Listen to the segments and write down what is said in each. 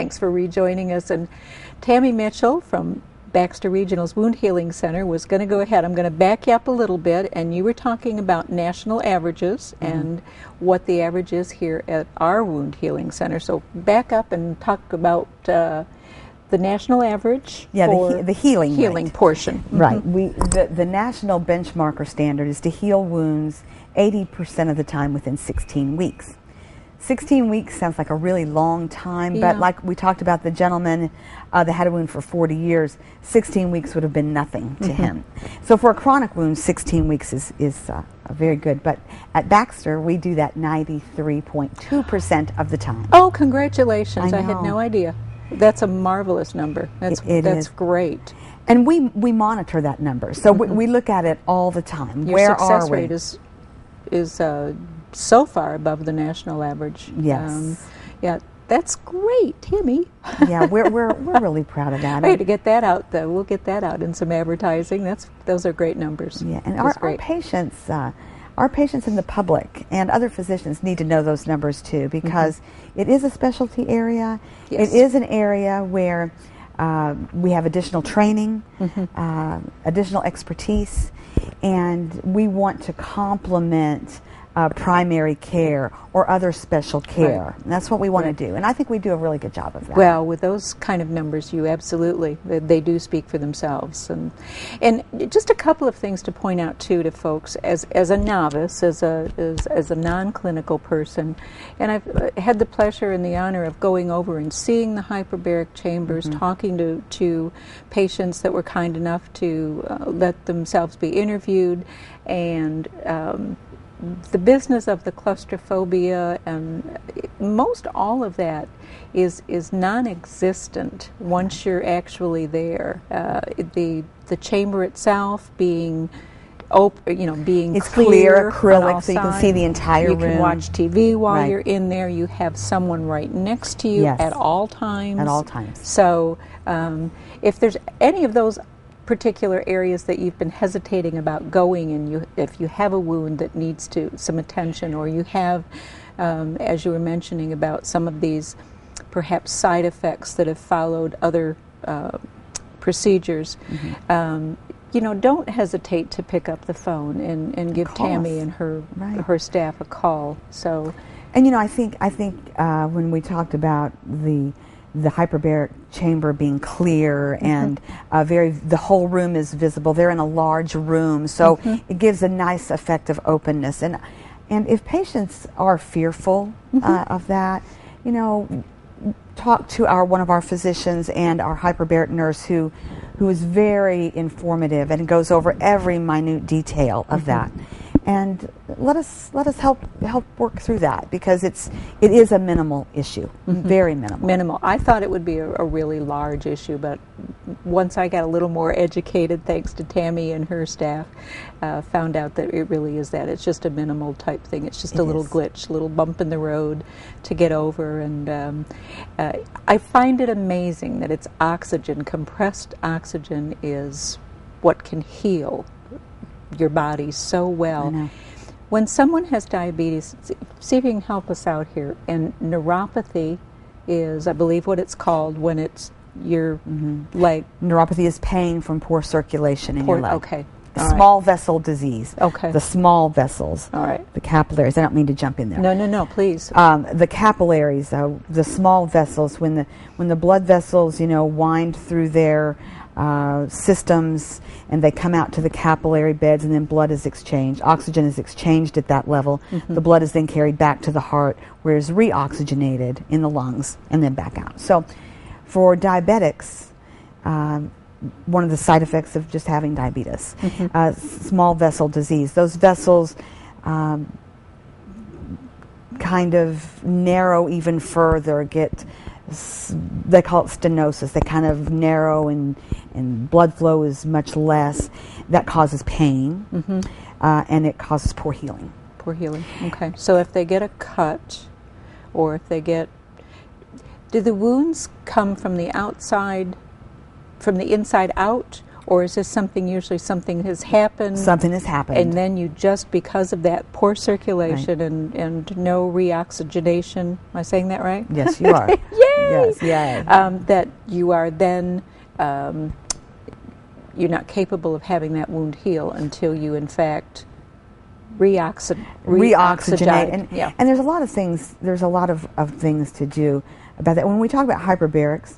Thanks for rejoining us. And Tammy Mitchell from Baxter Regional's Wound Healing Center was going to go ahead. I'm going to back you up a little bit, and you were talking about national averages and what the average is here at our Wound Healing Center. So back up and talk about the national average for the healing portion. Right. The national benchmark or standard is to heal wounds 80% of the time within 16 weeks. 16 weeks sounds like a really long time, but like we talked about the gentleman that had a wound for 40 years, 16 weeks would have been nothing to him. So for a chronic wound, 16 weeks is very good. But at Baxter, we do that 93.2% of the time. Oh, congratulations. I had no idea. That's a marvelous number. That's great. And we monitor that number. So we look at it all the time. Your success rate is so far above the national average. Yes. Yeah, that's great, Tammy. Yeah, we're really proud of that. Right, to get that out, though, we'll get that out in some advertising. Those are great numbers. Yeah, and our patients and the public and other physicians need to know those numbers too, because it is a specialty area. Yes. It is an area where we have additional training, additional expertise, and we want to complement primary care or other special care. Right. And that's what we want to do, and I think we do a really good job of that. Well, with those kind of numbers, they do speak for themselves. And just a couple of things to point out too to folks as a novice, as a non-clinical person, and I've had the pleasure and the honor of going over and seeing the hyperbaric chambers, talking to patients that were kind enough to let themselves be interviewed, and the business of the claustrophobia and most all of that is non-existent once you're actually there. The chamber itself being being it's clear acrylic, so you can see the entire room. You can watch TV while you're in there. You have someone right next to you at all times. At all times. So if there's any of those particular areas that you've been hesitating about going, and if you have a wound that needs some attention, or you have, as you were mentioning about some of these perhaps side effects that have followed other procedures, don't hesitate to pick up the phone and give Tammy and her staff a call. So, and I think when we talked about the hyperbaric chamber being clear and the whole room is visible. They're in a large room, so it gives a nice effect of openness. And if patients are fearful of that, talk to one of our physicians and our hyperbaric nurse who is very informative and goes over every minute detail of that. And let us help work through that, because it is a minimal issue, very minimal. Minimal. I thought it would be a really large issue, but once I got a little more educated, thanks to Tammy and her staff, found out that it really is that. It's just a minimal type thing. It's just a little glitch, a little bump in the road to get over. And I find it amazing that it's oxygen. Compressed oxygen is what can heal your body so well. I know. When someone has diabetes, see if you can help us out here. And neuropathy is, I believe, what it's called when it's your leg. Neuropathy is pain from poor circulation in your leg. Okay. Small vessel disease. Okay. The small vessels. All right. The capillaries. I don't mean to jump in there. No, please. The capillaries, the small vessels, when the blood vessels, wind through their systems and they come out to the capillary beds, and then blood is exchanged. Oxygen is exchanged at that level. The blood is then carried back to the heart, where it's reoxygenated in the lungs and then back out. So for diabetics, one of the side effects of just having diabetes, small vessel disease, those vessels kind of narrow even further, they call it stenosis. They kind of narrow, and blood flow is much less. That causes pain, and it causes poor healing. Poor healing. Okay. So if they get a cut, or if they do the wounds come from the outside, from the inside out, Or is this something, usually something has happened? Something has happened. And then you just, because of that poor circulation and no reoxygenation, am I saying that right? Yes, you are. Yay! Yes, yay. That you are then, you're not capable of having that wound heal until you, in fact, reoxygenate. And there's a lot of things, of things to do about that. When we talk about hyperbarics,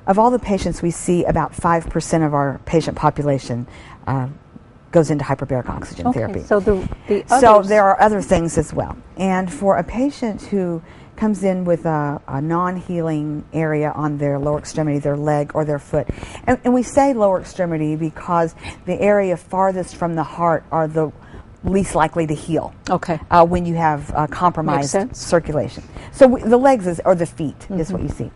of all the patients we see, about 5% of our patient population goes into hyperbaric oxygen therapy. So so there are other things as well. And for a patient who comes in with a non-healing area on their lower extremity, their leg or their foot, and we say lower extremity because the area farthest from the heart are the least likely to heal. Okay. When you have compromised circulation. So the legs or the feet is what you see.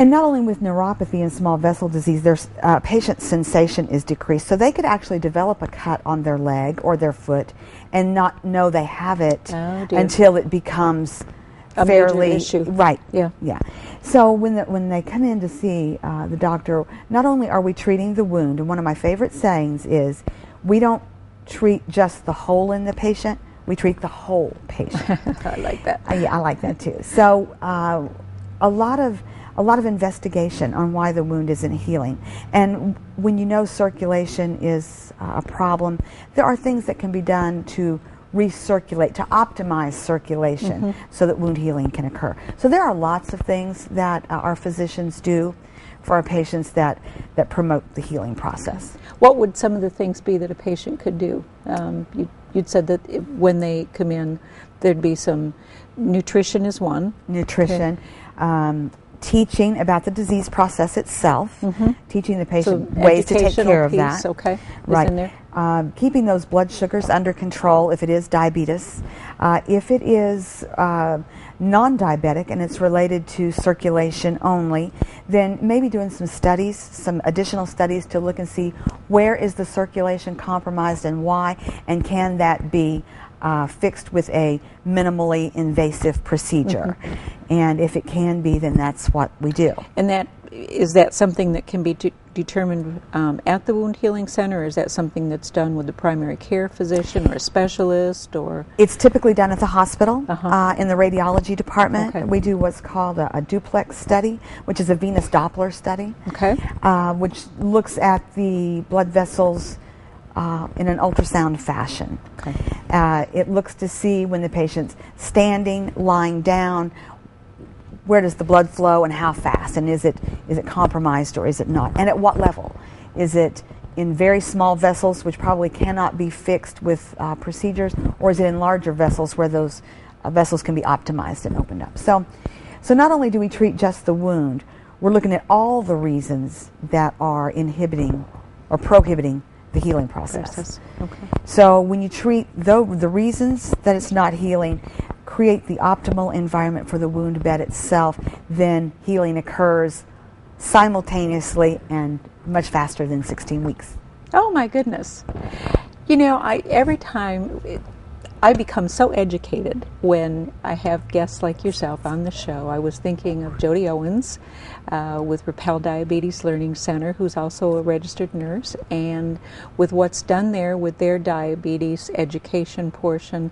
And not only with neuropathy and small vessel disease, there's patient sensation is decreased. So they could actually develop a cut on their leg or their foot and not know they have it until it becomes a fairly major issue. Right. Yeah. Yeah. So when they come in to see the doctor, not only are we treating the wound, and one of my favorite sayings is, we don't treat just the hole in the patient, we treat the whole patient. I like that. Yeah, I like that too. So a lot of investigation on why the wound isn't healing. And when you know circulation is a problem, there are things that can be done to recirculate, to optimize circulation so that wound healing can occur. So there are lots of things that our physicians do for our patients that promote the healing process. What would some of the things be that a patient could do? You'd said that when they come in, there'd be some nutrition is one. Nutrition. Okay. Teaching about the disease process itself, teaching the patient ways to take care of that. Okay, right. In there. Keeping those blood sugars under control if it is diabetes. If it is non-diabetic and it's related to circulation only, then maybe doing some studies, some additional studies to look and see where is the circulation compromised and why, and can that be fixed with a minimally invasive procedure. And if it can be, then that's what we do. And is that something that can be determined at the wound healing center, or is that something that's done with the primary care physician or a specialist? Or it's typically done at the hospital in the radiology department. Okay. We do what's called a duplex study, which is a venous Doppler study, which looks at the blood vessels in an ultrasound fashion. Okay. It looks to see when the patient's standing, lying down, where does the blood flow and how fast, and is it compromised or is it not, and at what level? Is it in very small vessels, which probably cannot be fixed with procedures, or is it in larger vessels where those vessels can be optimized and opened up? So not only do we treat just the wound, we're looking at all the reasons that are inhibiting or prohibiting the healing process. Okay. So when you treat the reasons that it's not healing, create the optimal environment for the wound bed itself, then healing occurs simultaneously and much faster than 16 weeks. Oh my goodness. You know, every time I become so educated when I have guests like yourself on the show. I was thinking of Jody Owens with Repel Diabetes Learning Center, who's also a registered nurse, and with what's done there with their diabetes education portion.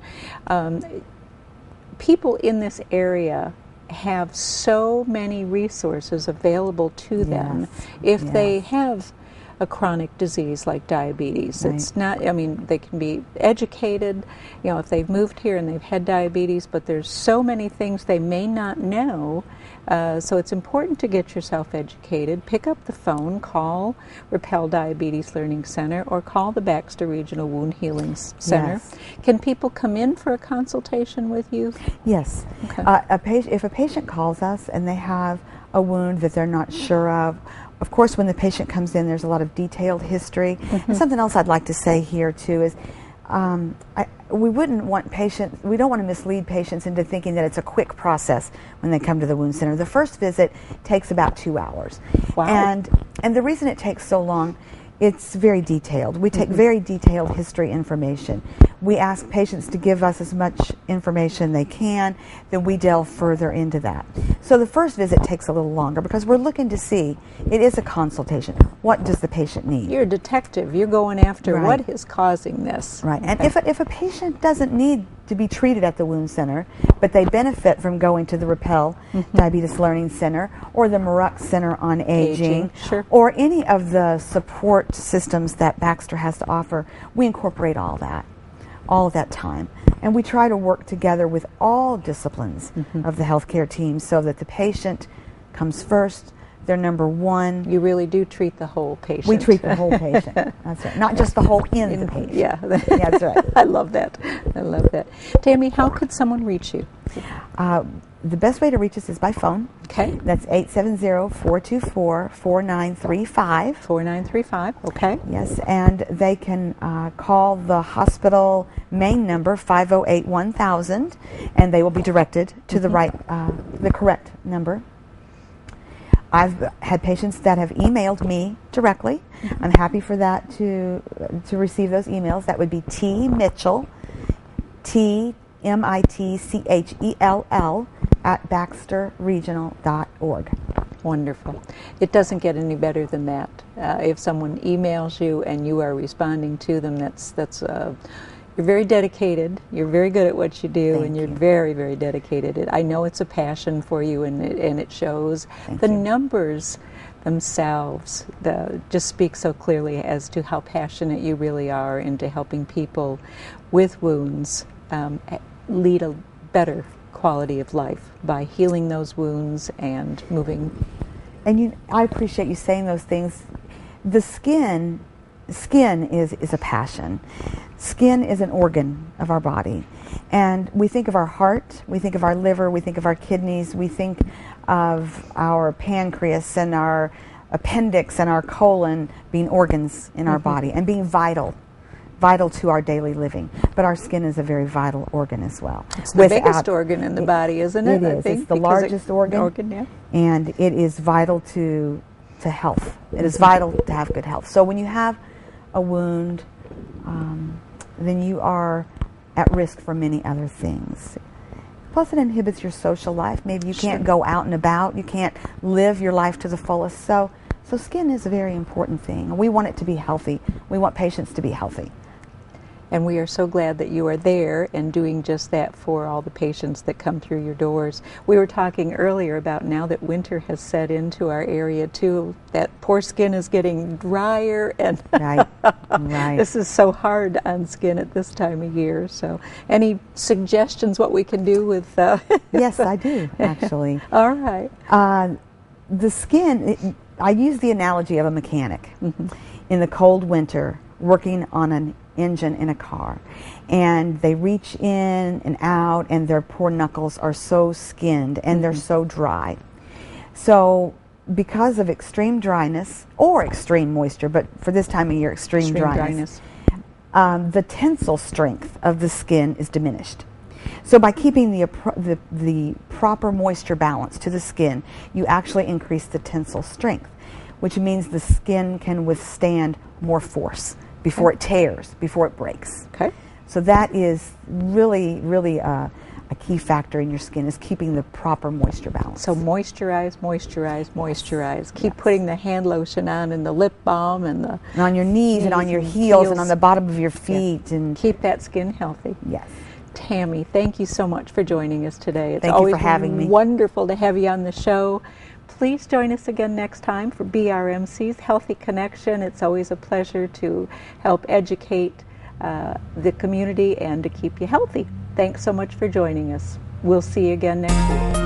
People in this area have so many resources available to them if they have a chronic disease like diabetes. Right. It's not, I mean, they can be educated, you know, if they've moved here and they've had diabetes, but there's so many things they may not know. So it's important to get yourself educated. Pick up the phone, call Repel Diabetes Learning Center, or call the Baxter Regional Wound Healing Center. Yes. Can people come in for a consultation with you? Yes. Okay. If a patient calls us and they have a wound that they're not sure of course, when the patient comes in, there's a lot of detailed history. And something else I'd like to say here too is we don't want to mislead patients into thinking that it's a quick process when they come to the wound center. The first visit takes about 2 hours. Wow. And the reason it takes so long, it's very detailed. We take very detailed history information. we ask patients to give us as much information they can, then we delve further into that. So the first visit takes a little longer because we're looking to see, it is a consultation, what does the patient need? You're a detective. You're going after Right. what is causing this. Right, and if a patient doesn't need to be treated at the wound center, but they benefit from going to the Rappel Diabetes Learning Center or the Maruk Center on Aging, Sure. or any of the support systems that Baxter has to offer, we incorporate all of that time. And we try to work together with all disciplines of the healthcare team so that the patient comes first. They're number one. You really do treat the whole patient. We treat the whole patient. That's right. Not just the whole end of the patient. Yeah. Yeah, that's right. I love that. I love that. Tammy, how could someone reach you? The best way to reach us is by phone. Okay. That's 870-424-4935. 4935. Okay. Yes, and they can call the hospital main number, 508-1000, and they will be directed to the correct number. I've had patients that have emailed me directly. I'm happy for that to receive those emails. That would be T Mitchell, TMITCHELL at baxterregional.org. Wonderful. It doesn't get any better than that. If someone emails you and you are responding to them, you're very dedicated. You're very good at what you do, and you're very, very dedicated. I know it's a passion for you, and it shows. The numbers themselves just speak so clearly as to how passionate you really are into helping people with wounds lead a better quality of life by healing those wounds and moving. And I appreciate you saying those things. The skin is a passion. Skin is an organ of our body. And we think of our heart, we think of our liver, we think of our kidneys, we think of our pancreas and our appendix and our colon being organs in our body and being vital to our daily living. But our skin is a very vital organ as well. It's the biggest organ in the body, isn't it? It is. It's the largest organ. Yeah. And it is vital to health. It is vital to have good health. So when you have a wound, then you are at risk for many other things. Plus it inhibits your social life. Maybe you can't go out and about. You can't live your life to the fullest. So skin is a very important thing. We want it to be healthy. We want patients to be healthy. And we are so glad that you are there and doing just that for all the patients that come through your doors. We were talking earlier about now that winter has set into our area too, that poor skin is getting drier, and Right. this is so hard on skin at this time of year. So any suggestions what we can do with Yes, I do, actually. All right. The skin, I use the analogy of a mechanic in the cold winter working on an engine in a car, and they reach in and out and their poor knuckles are so skinned and they're so dry. So because of extreme dryness or extreme moisture, but for this time of year extreme dryness. The tensile strength of the skin is diminished. So by keeping the proper moisture balance to the skin, you actually increase the tensile strength, which means the skin can withstand more force before it tears, before it breaks. Okay. So that is really, really a key factor in your skin, is keeping the proper moisture balance. So moisturize, moisturize, moisturize. Keep putting the hand lotion on and the lip balm and on your knees and on your heels and on the bottom of your feet. And keep that skin healthy. Yes. Tammy, thank you so much for joining us today. It's Thank you for having me. Wonderful to have you on the show. Please join us again next time for BRMC's Healthy Connection. It's always a pleasure to help educate the community and to keep you healthy. Thanks so much for joining us. We'll see you again next week.